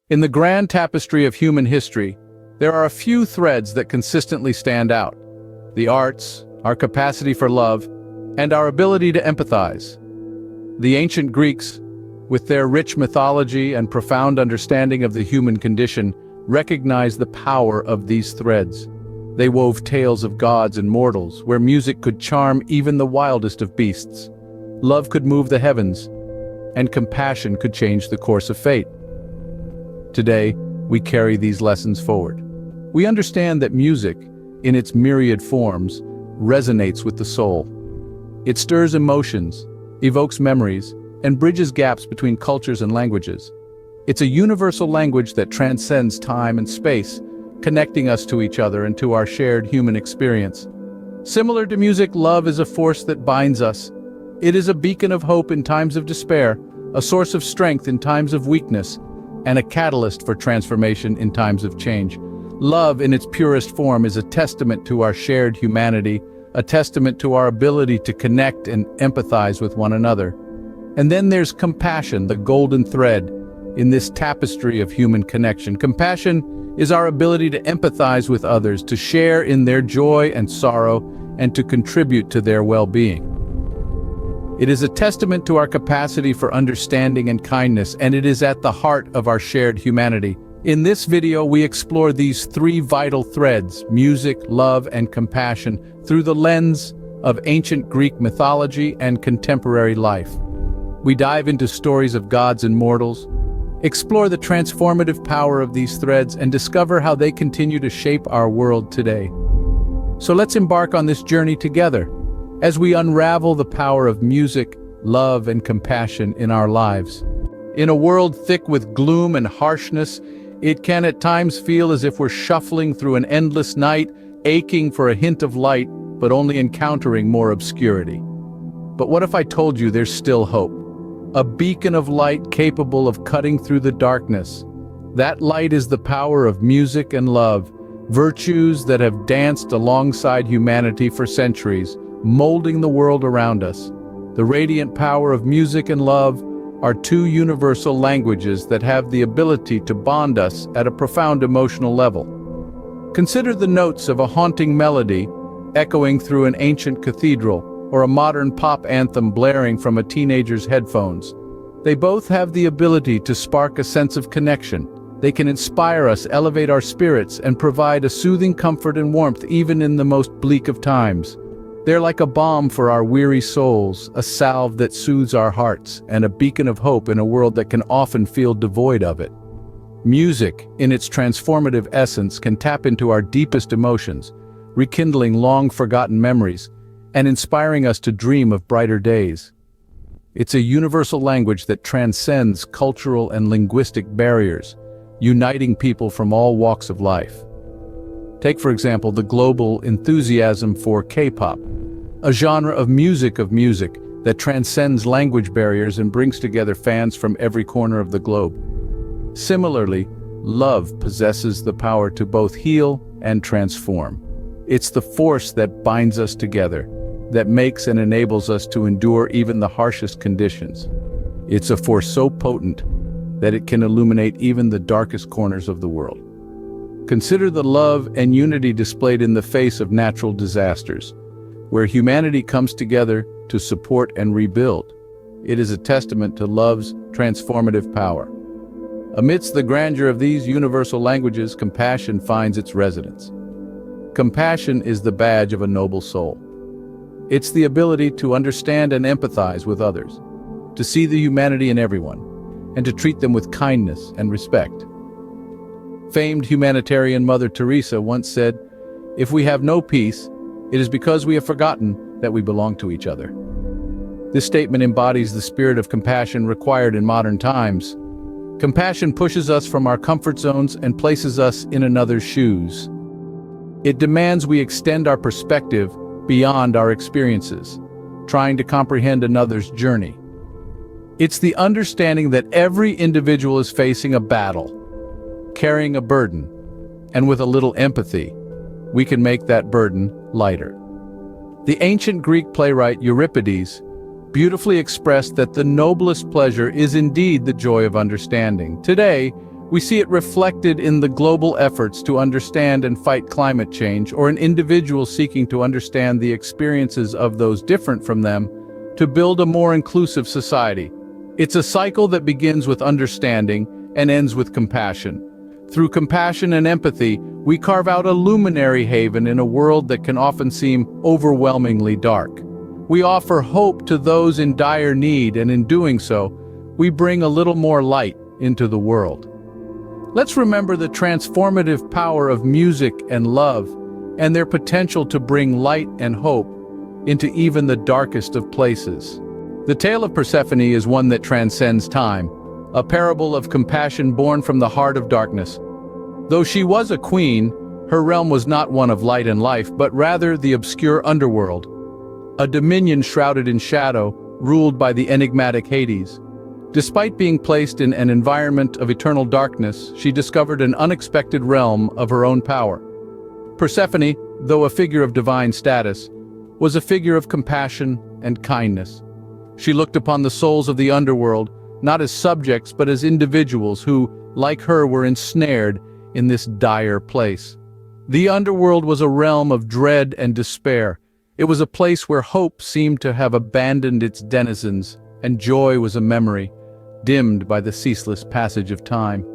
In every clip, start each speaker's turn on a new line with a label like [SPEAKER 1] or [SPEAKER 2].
[SPEAKER 1] In the grand tapestry of human history, there are a few threads that consistently stand out: the arts, our capacity for love, and our ability to empathize. The ancient Greeks, with their rich mythology and profound understanding of the human condition, recognized the power of these threads. They wove tales of gods and mortals, where music could charm even the wildest of beasts. Love could move the heavens, and compassion could change the course of fate. Today, we carry these lessons forward. We understand that music, in its myriad forms, resonates with the soul. It stirs emotions, evokes memories, and bridges gaps between cultures and languages. It's a universal language that transcends time and space, connecting us to each other and to our shared human experience. Similar to music, love is a force that binds us. It is a beacon of hope in times of despair, a source of strength in times of weakness, and a catalyst for transformation in times of change. Love, in its purest form, is a testament to our shared humanity, a testament to our ability to connect and empathize with one another. And then there's compassion, the golden thread in this tapestry of human connection. Compassion is our ability to empathize with others, to share in their joy and sorrow, and to contribute to their well-being. It is a testament to our capacity for understanding and kindness, and it is at the heart of our shared humanity. In this video, we explore these three vital threads: music, love, and compassion, through the lens of ancient Greek mythology and contemporary life. We dive into stories of gods and mortals, explore the transformative power of these threads, and discover how they continue to shape our world today. So let's embark on this journey together, as we unravel the power of music, love, and compassion in our lives. In a world thick with gloom and harshness, it can at times feel as if we're shuffling through an endless night, aching for a hint of light, but only encountering more obscurity. But what if I told you there's still hope? A beacon of light capable of cutting through the darkness. That light is the power of music and love, virtues that have danced alongside humanity for centuries, molding the world around us. The radiant power of music and love are two universal languages that have the ability to bond us at a profound emotional level. Consider the notes of a haunting melody echoing through an ancient cathedral, or a modern pop anthem blaring from a teenager's headphones. They both have the ability to spark a sense of connection. They can inspire us, elevate our spirits, and provide a soothing comfort and warmth even in the most bleak of times. They're like a balm for our weary souls, a salve that soothes our hearts, and a beacon of hope in a world that can often feel devoid of it. Music, in its transformative essence, can tap into our deepest emotions, rekindling long-forgotten memories, and inspiring us to dream of brighter days. It's a universal language that transcends cultural and linguistic barriers, uniting people from all walks of life. Take, for example, the global enthusiasm for K-pop, a genre of music that transcends language barriers and brings together fans from every corner of the globe. Similarly, love possesses the power to both heal and transform. It's the force that binds us together, that makes and enables us to endure even the harshest conditions. It's a force so potent that it can illuminate even the darkest corners of the world. Consider the love and unity displayed in the face of natural disasters, where humanity comes together to support and rebuild. It is a testament to love's transformative power. Amidst the grandeur of these universal languages, compassion finds its resonance. Compassion is the badge of a noble soul. It's the ability to understand and empathize with others, to see the humanity in everyone, and to treat them with kindness and respect. Famed humanitarian Mother Teresa once said, "If we have no peace, it is because we have forgotten that we belong to each other." This statement embodies the spirit of compassion required in modern times. Compassion pushes us from our comfort zones and places us in another's shoes. It demands we extend our perspective beyond our experiences, trying to comprehend another's journey. It's the understanding that every individual is facing a battle, carrying a burden, and with a little empathy, we can make that burden lighter. The ancient Greek playwright Euripides beautifully expressed that the noblest pleasure is indeed the joy of understanding. Today, We see it reflected in the global efforts to understand and fight climate change, or in individuals seeking to understand the experiences of those different from them to build a more inclusive society. It's a cycle that begins with understanding and ends with compassion. Through compassion and empathy, we carve out a luminary haven in a world that can often seem overwhelmingly dark. We offer hope to those in dire need, and in doing so, we bring a little more light into the world. Let's remember the transformative power of music and love, and their potential to bring light and hope into even the darkest of places. The Tale of Persephone is one that transcends time, a parable of compassion born from the heart of darkness. Though she was a queen, her realm was not one of light and life, but rather the obscure underworld, a dominion shrouded in shadow, ruled by the enigmatic Hades. Despite being placed in an environment of eternal darkness, she discovered an unexpected realm of her own power. Persephone, though a figure of divine status, was a figure of compassion and kindness. She looked upon the souls of the underworld, not as subjects but as individuals who, like her, were ensnared in this dire place. The underworld was a realm of dread and despair. It was a place where hope seemed to have abandoned its denizens, and joy was a memory, dimmed by the ceaseless passage of time.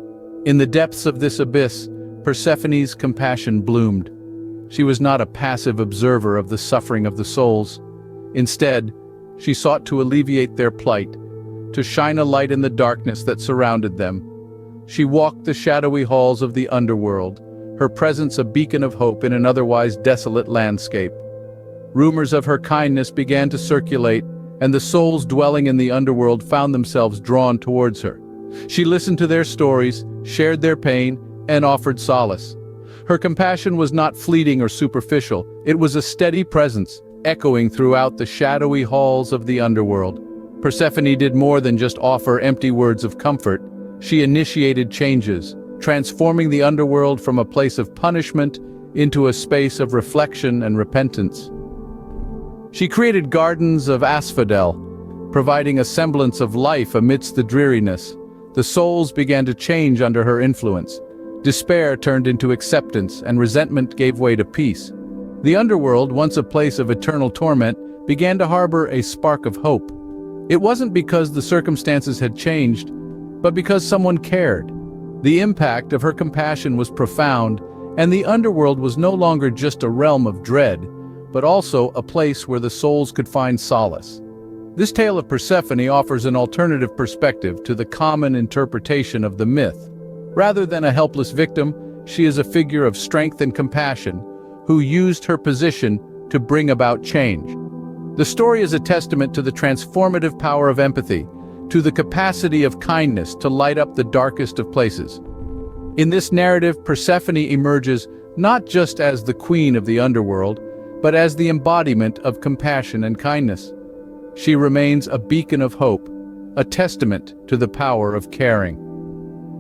[SPEAKER 1] In the depths of this abyss, Persephone's compassion bloomed. She was not a passive observer of the suffering of the souls. Instead, she sought to alleviate their plight, to shine a light in the darkness that surrounded them. She walked the shadowy halls of the underworld, her presence a beacon of hope in an otherwise desolate landscape. Rumors of her kindness began to circulate, and the souls dwelling in the underworld found themselves drawn towards her. She listened to their stories, shared their pain, and offered solace. Her compassion was not fleeting or superficial. It was a steady presence, echoing throughout the shadowy halls of the underworld. Persephone did more than just offer empty words of comfort. She initiated changes, transforming the underworld from a place of punishment into a space of reflection and repentance. She created gardens of asphodel, providing a semblance of life amidst the dreariness. The souls began to change under her influence. Despair turned into acceptance, and resentment gave way to peace. The underworld, once a place of eternal torment, began to harbor a spark of hope. It wasn't because the circumstances had changed, but because someone cared. The impact of her compassion was profound, and the underworld was no longer just a realm of dread, but also a place where the souls could find solace. This tale of Persephone offers an alternative perspective to the common interpretation of the myth. Rather than a helpless victim, she is a figure of strength and compassion who used her position to bring about change. The story is a testament to the transformative power of empathy, to the capacity of kindness to light up the darkest of places. In this narrative, Persephone emerges not just as the queen of the underworld, but as the embodiment of compassion and kindness. She remains a beacon of hope, a testament to the power of caring.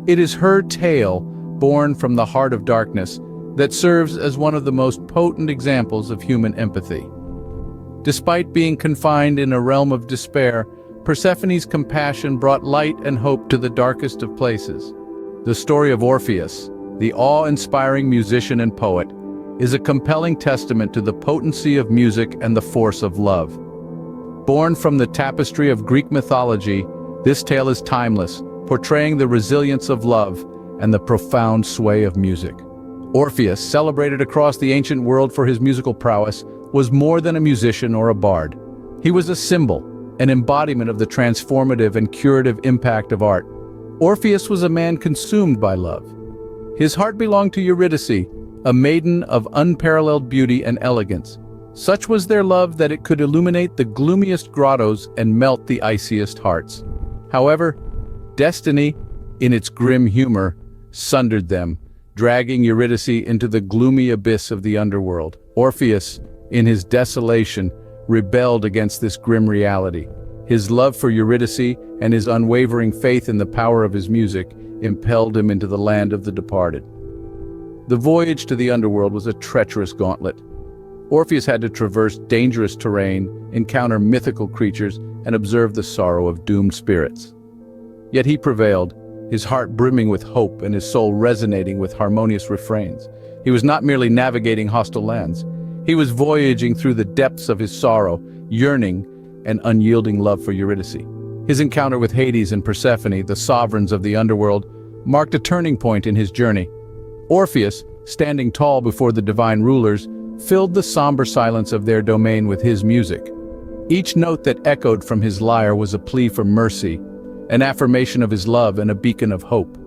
[SPEAKER 1] It is her tale, born from the heart of darkness, that serves as one of the most potent examples of human empathy. Despite being confined in a realm of despair, Persephone's compassion brought light and hope to the darkest of places. The story of Orpheus, the awe-inspiring musician and poet, is a compelling testament to the potency of music and the force of love. Born from the tapestry of Greek mythology, this tale is timeless, portraying the resilience of love and the profound sway of music. Orpheus, celebrated across the ancient world for his musical prowess, was more than a musician or a bard. He was a symbol, an embodiment of the transformative and curative impact of art. Orpheus was a man consumed by love. His heart belonged to Eurydice, a maiden of unparalleled beauty and elegance. Such was their love that it could illuminate the gloomiest grottos and melt the iciest hearts. However, destiny, in its grim humor, sundered them, dragging Eurydice into the gloomy abyss of the underworld. Orpheus, in his desolation, rebelled against this grim reality. His love for Eurydice and his unwavering faith in the power of his music impelled him into the land of the departed. The voyage to the underworld was a treacherous gauntlet. Orpheus had to traverse dangerous terrain, encounter mythical creatures, and observe the sorrow of doomed spirits. Yet he prevailed, his heart brimming with hope and his soul resonating with harmonious refrains. He was not merely navigating hostile lands. He was voyaging through the depths of his sorrow, yearning, and unyielding love for Eurydice. His encounter with Hades and Persephone, the sovereigns of the underworld, marked a turning point in his journey. Orpheus, standing tall before the divine rulers, filled the somber silence of their domain with his music. Each note that echoed from his lyre was a plea for mercy, an affirmation of his love and a beacon of hope.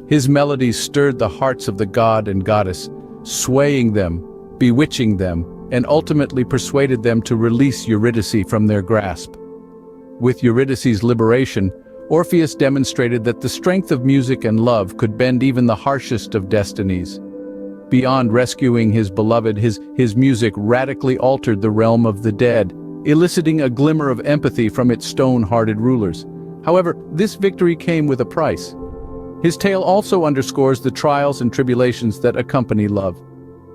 [SPEAKER 1] His melodies stirred the hearts of the god and goddess, swaying them, bewitching them, and ultimately persuaded them to release Eurydice from their grasp. With Eurydice's liberation, Orpheus demonstrated that the strength of music and love could bend even the harshest of destinies. Beyond rescuing his beloved, his music radically altered the realm of the dead, eliciting a glimmer of empathy from its stone-hearted rulers. However, this victory came with a price. His tale also underscores the trials and tribulations that accompany love.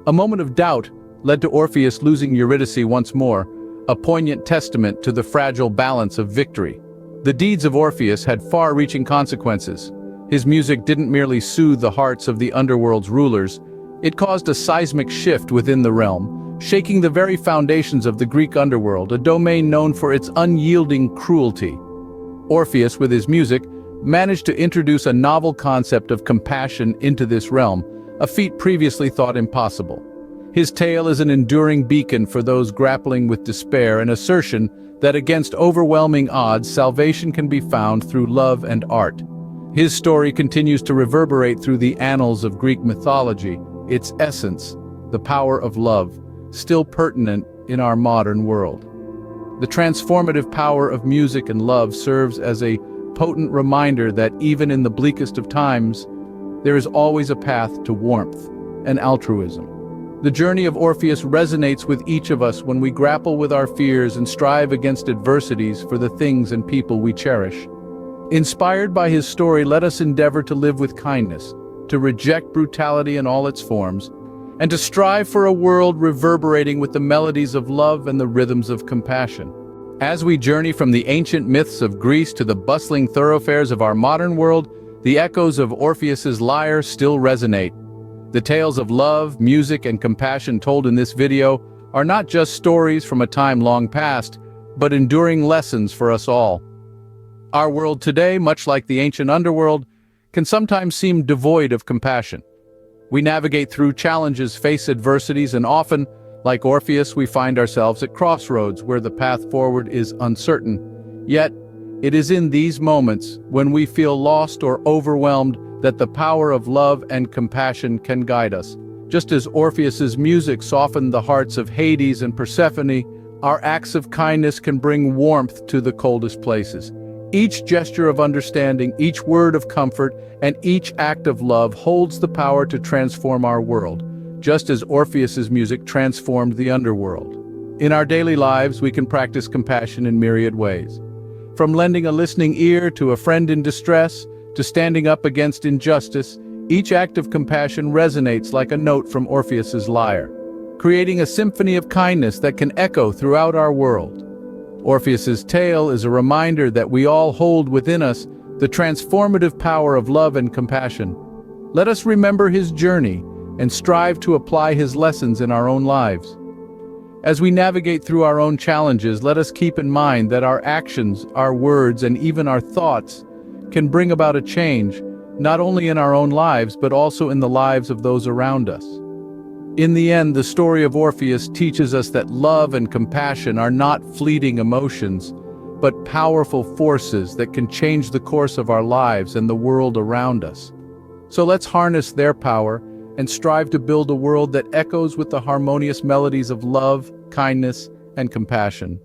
[SPEAKER 1] A moment of doubt led to Orpheus losing Eurydice once more, a poignant testament to the fragile balance of victory. The deeds of Orpheus had far-reaching consequences. His music didn't merely soothe the hearts of the underworld's rulers, it caused a seismic shift within the realm, shaking the very foundations of the Greek underworld, a domain known for its unyielding cruelty. Orpheus, with his music, managed to introduce a novel concept of compassion into this realm, a feat previously thought impossible. His tale is an enduring beacon for those grappling with despair, an assertion that against overwhelming odds, salvation can be found through love and art. His story continues to reverberate through the annals of Greek mythology, its essence, the power of love, still pertinent in our modern world. The transformative power of music and love serves as a potent reminder that even in the bleakest of times, there is always a path to warmth and altruism. The journey of Orpheus resonates with each of us when we grapple with our fears and strive against adversities for the things and people we cherish. Inspired by his story, let us endeavor to live with kindness, to reject brutality in all its forms, and to strive for a world reverberating with the melodies of love and the rhythms of compassion. As we journey from the ancient myths of Greece to the bustling thoroughfares of our modern world, the echoes of Orpheus's lyre still resonate. The tales of love, music, and compassion told in this video are not just stories from a time long past, but enduring lessons for us all. Our world today, much like the ancient underworld, can sometimes seem devoid of compassion. We navigate through challenges, face adversities, and often, like Orpheus, we find ourselves at crossroads where the path forward is uncertain. Yet, it is in these moments, when we feel lost or overwhelmed, that the power of love and compassion can guide us. Just as Orpheus's music softened the hearts of Hades and Persephone, our acts of kindness can bring warmth to the coldest places. Each gesture of understanding, each word of comfort, and each act of love holds the power to transform our world, just as Orpheus's music transformed the underworld. In our daily lives, we can practice compassion in myriad ways. From lending a listening ear to a friend in distress, to standing up against injustice, each act of compassion resonates like a note from Orpheus's lyre, creating a symphony of kindness that can echo throughout our world. Orpheus's tale is a reminder that we all hold within us the transformative power of love and compassion. Let us remember his journey and strive to apply his lessons in our own lives. As we navigate through our own challenges, let us keep in mind that our actions, our words, and even our thoughts can bring about a change, not only in our own lives, but also in the lives of those around us. In the end, the story of Orpheus teaches us that love and compassion are not fleeting emotions, but powerful forces that can change the course of our lives and the world around us. So let's harness their power and strive to build a world that echoes with the harmonious melodies of love, kindness, and compassion.